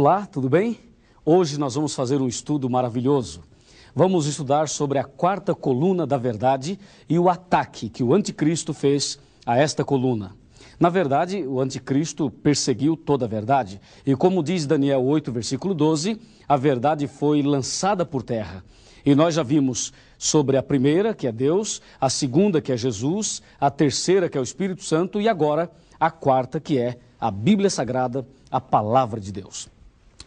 Olá, tudo bem? Hoje nós vamos fazer um estudo maravilhoso. Vamos estudar sobre a quarta coluna da verdade e o ataque que o anticristo fez a esta coluna. Na verdade, o anticristo perseguiu toda a verdade e, como diz Daniel 8, versículo 12, a verdade foi lançada por terra. E nós já vimos sobre a primeira, que é Deus, a segunda, que é Jesus, a terceira, que é o Espírito Santo, e agora a quarta, que é a Bíblia Sagrada, a Palavra de Deus.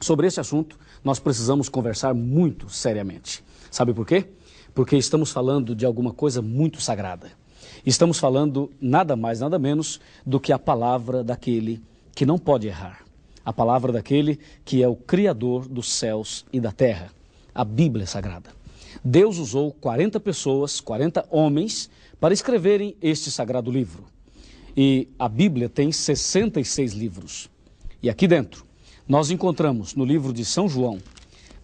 Sobre esse assunto, nós precisamos conversar muito seriamente. Sabe por quê? Porque estamos falando de alguma coisa muito sagrada. Estamos falando nada mais, nada menos do que a palavra daquele que não pode errar. A palavra daquele que é o Criador dos céus e da terra. A Bíblia Sagrada. Deus usou 40 pessoas, 40 homens, para escreverem este sagrado livro. E a Bíblia tem 66 livros. E aqui dentro, nós encontramos no livro de São João,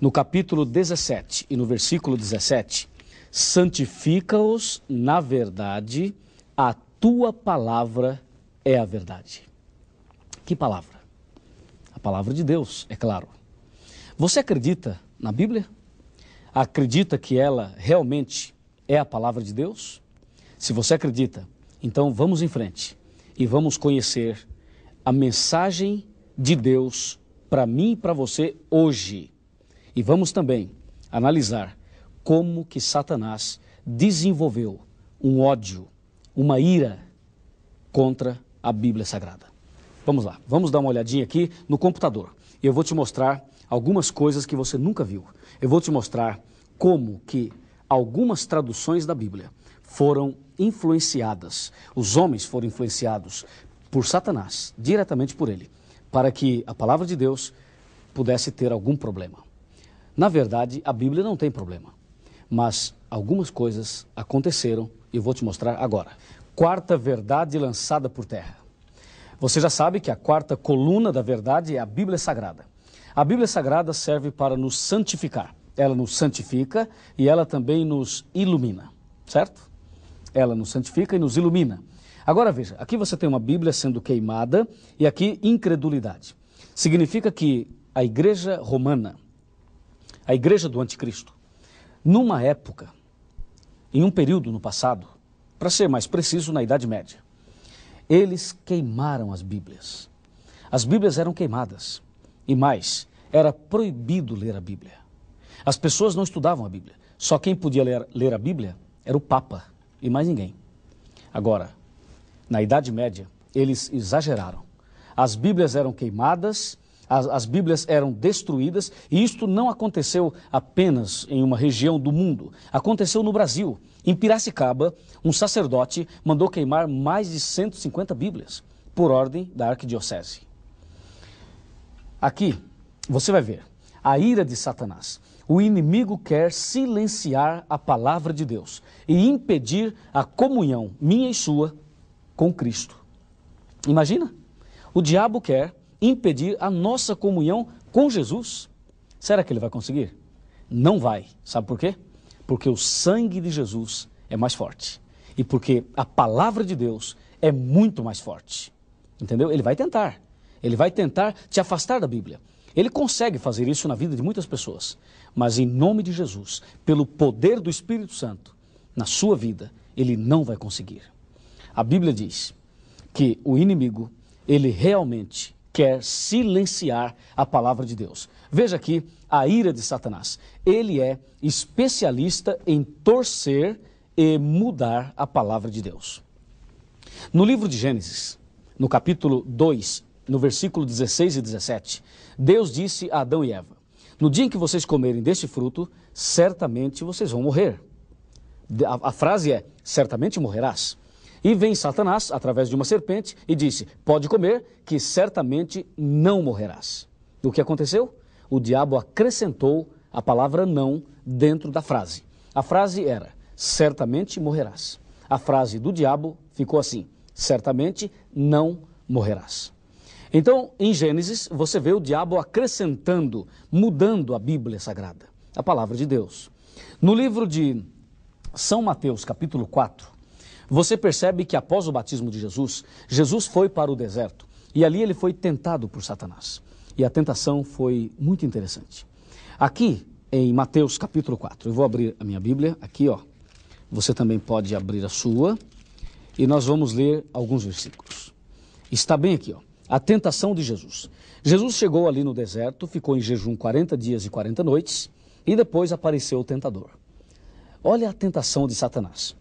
no capítulo 17 e no versículo 17, santifica-os na verdade, a tua palavra é a verdade. Que palavra? A palavra de Deus, é claro. Você acredita na Bíblia? Acredita que ela realmente é a palavra de Deus? Se você acredita, então vamos em frente e vamos conhecer a mensagem de Deus para mim e para você hoje. E vamos também analisar como que Satanás desenvolveu um ódio, uma ira contra a Bíblia Sagrada. Vamos lá, vamos dar uma olhadinha aqui no computador. E eu vou te mostrar algumas coisas que você nunca viu. Eu vou te mostrar como que algumas traduções da Bíblia foram influenciadas, os homens foram influenciados por Satanás, diretamente por ele, para que a palavra de Deus pudesse ter algum problema. Na verdade, a Bíblia não tem problema, mas algumas coisas aconteceram e eu vou te mostrar agora. Quarta verdade lançada por terra. Você já sabe que a quarta coluna da verdade é a Bíblia Sagrada. A Bíblia Sagrada serve para nos santificar. Ela nos santifica e ela também nos ilumina, certo? Ela nos santifica e nos ilumina. Agora veja, aqui você tem uma Bíblia sendo queimada e aqui incredulidade. Significa que a igreja romana, a igreja do anticristo, numa época, em um período no passado, para ser mais preciso, na Idade Média, eles queimaram as Bíblias. As Bíblias eram queimadas e mais, era proibido ler a Bíblia. As pessoas não estudavam a Bíblia. Só quem podia ler a Bíblia era o Papa e mais ninguém. Agora, na Idade Média, eles exageraram. As Bíblias eram queimadas, as Bíblias eram destruídas, e isto não aconteceu apenas em uma região do mundo. Aconteceu no Brasil. Em Piracicaba, um sacerdote mandou queimar mais de 150 Bíblias, por ordem da arquidiocese. Aqui, você vai ver a ira de Satanás. O inimigo quer silenciar a palavra de Deus e impedir a comunhão minha e sua com Cristo. Imagina, o diabo quer impedir a nossa comunhão com Jesus. Será que ele vai conseguir? Não vai. Sabe por quê? Porque o sangue de Jesus é mais forte. E porque a palavra de Deus é muito mais forte. Entendeu? Ele vai tentar. Ele vai tentar te afastar da Bíblia. Ele consegue fazer isso na vida de muitas pessoas. Mas em nome de Jesus, pelo poder do Espírito Santo, na sua vida, ele não vai conseguir. A Bíblia diz que o inimigo, ele realmente quer silenciar a palavra de Deus. Veja aqui a ira de Satanás. Ele é especialista em torcer e mudar a palavra de Deus. No livro de Gênesis, no capítulo 2, no versículo 16 e 17, Deus disse a Adão e Eva: no dia em que vocês comerem deste fruto, certamente vocês vão morrer. A frase é, certamente morrerás. E vem Satanás, através de uma serpente, e disse, pode comer, que certamente não morrerás. O que aconteceu? O diabo acrescentou a palavra não dentro da frase. A frase era, certamente morrerás. A frase do diabo ficou assim, certamente não morrerás. Então, em Gênesis, você vê o diabo acrescentando, mudando a Bíblia Sagrada, a palavra de Deus. No livro de São Mateus, capítulo 4, você percebe que após o batismo de Jesus, Jesus foi para o deserto e ali ele foi tentado por Satanás. E a tentação foi muito interessante. Aqui em Mateus capítulo 4, eu vou abrir a minha Bíblia, aqui ó, você também pode abrir a sua, e nós vamos ler alguns versículos. Está bem aqui ó, a tentação de Jesus. Jesus chegou ali no deserto, ficou em jejum 40 dias e 40 noites, e depois apareceu o tentador. Olha a tentação de Satanás.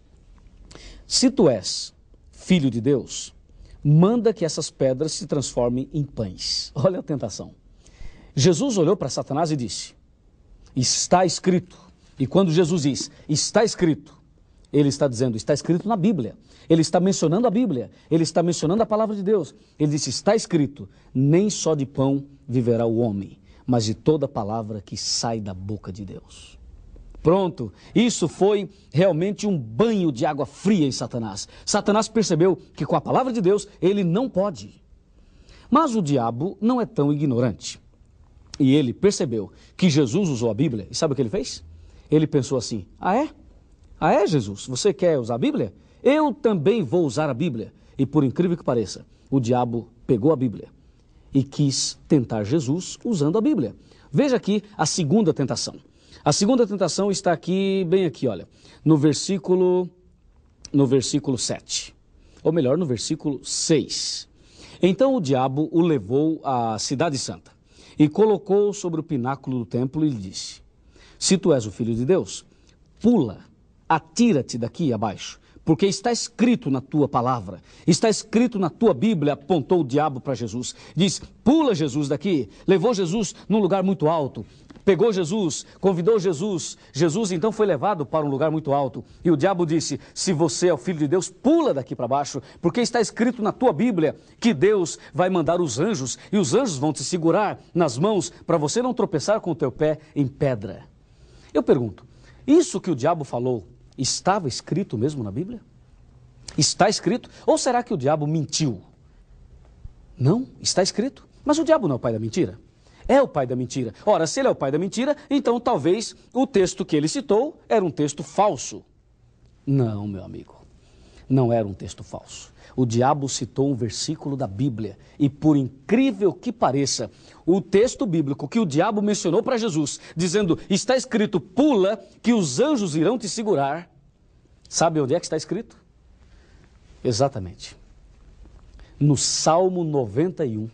Se tu és filho de Deus, manda que essas pedras se transformem em pães. Olha a tentação. Jesus olhou para Satanás e disse, está escrito. E quando Jesus diz, está escrito, ele está dizendo, está escrito na Bíblia. Ele está mencionando a Bíblia, ele está mencionando a palavra de Deus. Ele disse, está escrito, nem só de pão viverá o homem, mas de toda palavra que sai da boca de Deus. Pronto, isso foi realmente um banho de água fria em Satanás. Satanás percebeu que com a palavra de Deus ele não pode. Mas o diabo não é tão ignorante. E ele percebeu que Jesus usou a Bíblia. E sabe o que ele fez? Ele pensou assim, ah é? Ah é, Jesus? Você quer usar a Bíblia? Eu também vou usar a Bíblia. E por incrível que pareça, o diabo pegou a Bíblia e quis tentar Jesus usando a Bíblia. Veja aqui a segunda tentação. A segunda tentação está aqui, bem aqui, olha, no versículo 7. Ou melhor, no versículo 6. Então o diabo o levou à cidade santa e colocou sobre o pináculo do templo e lhe disse, se tu és o filho de Deus, pula, atira-te daqui abaixo, porque está escrito na tua palavra, está escrito na tua Bíblia, apontou o diabo para Jesus. Diz, pula Jesus daqui, levou Jesus num lugar muito alto, pegou Jesus, convidou Jesus, Jesus então foi levado para um lugar muito alto, e o diabo disse, se você é o filho de Deus, pula daqui para baixo, porque está escrito na tua Bíblia que Deus vai mandar os anjos, e os anjos vão te segurar nas mãos, para você não tropeçar com o teu pé em pedra. Eu pergunto, isso que o diabo falou, estava escrito mesmo na Bíblia? Está escrito? Ou será que o diabo mentiu? Não, está escrito. Mas o diabo não é o pai da mentira? É o pai da mentira. Ora, se ele é o pai da mentira, então talvez o texto que ele citou era um texto falso. Não, meu amigo, não era um texto falso. O diabo citou um versículo da Bíblia e, por incrível que pareça, o texto bíblico que o diabo mencionou para Jesus, dizendo, está escrito, pula, que os anjos irão te segurar. Sabe onde é que está escrito? Exatamente. No Salmo 91.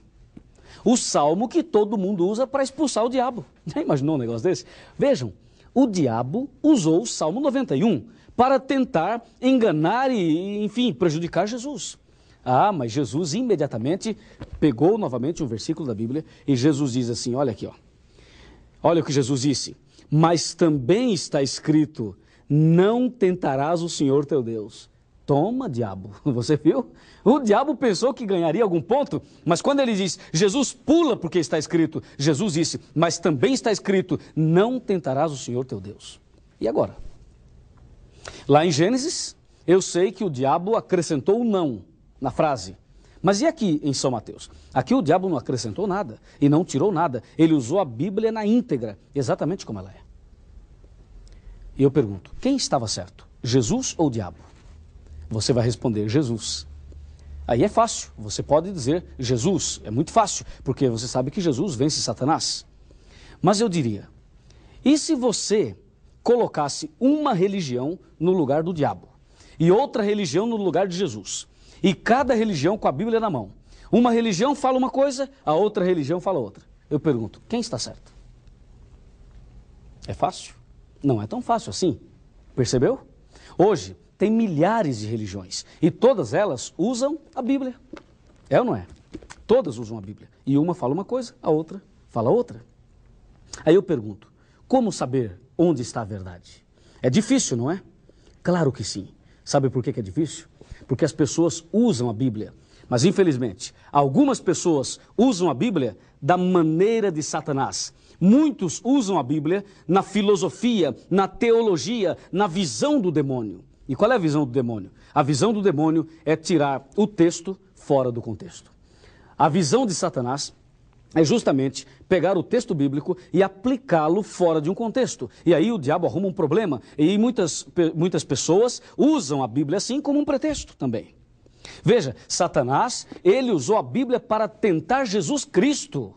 O salmo que todo mundo usa para expulsar o diabo. Já imaginou um negócio desse? Vejam, o diabo usou o Salmo 91 para tentar enganar e, enfim, prejudicar Jesus. Ah, mas Jesus imediatamente pegou novamente um versículo da Bíblia e Jesus diz assim, olha aqui, ó. Olha o que Jesus disse. Mas também está escrito, não tentarás o Senhor teu Deus. Toma, diabo. Você viu? O diabo pensou que ganharia algum ponto, mas quando ele diz, Jesus pula porque está escrito, Jesus disse, mas também está escrito, não tentarás o Senhor teu Deus. E agora? Lá em Gênesis, eu sei que o diabo acrescentou o não na frase. Mas e aqui em São Mateus? Aqui o diabo não acrescentou nada e não tirou nada. Ele usou a Bíblia na íntegra, exatamente como ela é. E eu pergunto, quem estava certo? Jesus ou o diabo? Você vai responder, Jesus. Aí é fácil, você pode dizer Jesus, é muito fácil, porque você sabe que Jesus vence Satanás. Mas eu diria, e se você colocasse uma religião no lugar do diabo e outra religião no lugar de Jesus, e cada religião com a Bíblia na mão, uma religião fala uma coisa, a outra religião fala outra. Eu pergunto, quem está certo? É fácil? Não é tão fácil assim, percebeu? Hoje tem milhares de religiões e todas elas usam a Bíblia. É ou não é? Todas usam a Bíblia. E uma fala uma coisa, a outra fala outra. Aí eu pergunto, como saber onde está a verdade? É difícil, não é? Claro que sim. Sabe por que é difícil? Porque as pessoas usam a Bíblia. Mas infelizmente, algumas pessoas usam a Bíblia da maneira de Satanás. Muitos usam a Bíblia na filosofia, na teologia, na visão do demônio. E qual é a visão do demônio? A visão do demônio é tirar o texto fora do contexto. A visão de Satanás é justamente pegar o texto bíblico e aplicá-lo fora de um contexto. E aí o diabo arruma um problema. E muitas pessoas usam a Bíblia assim como um pretexto também. Veja, Satanás, ele usou a Bíblia para tentar Jesus Cristo.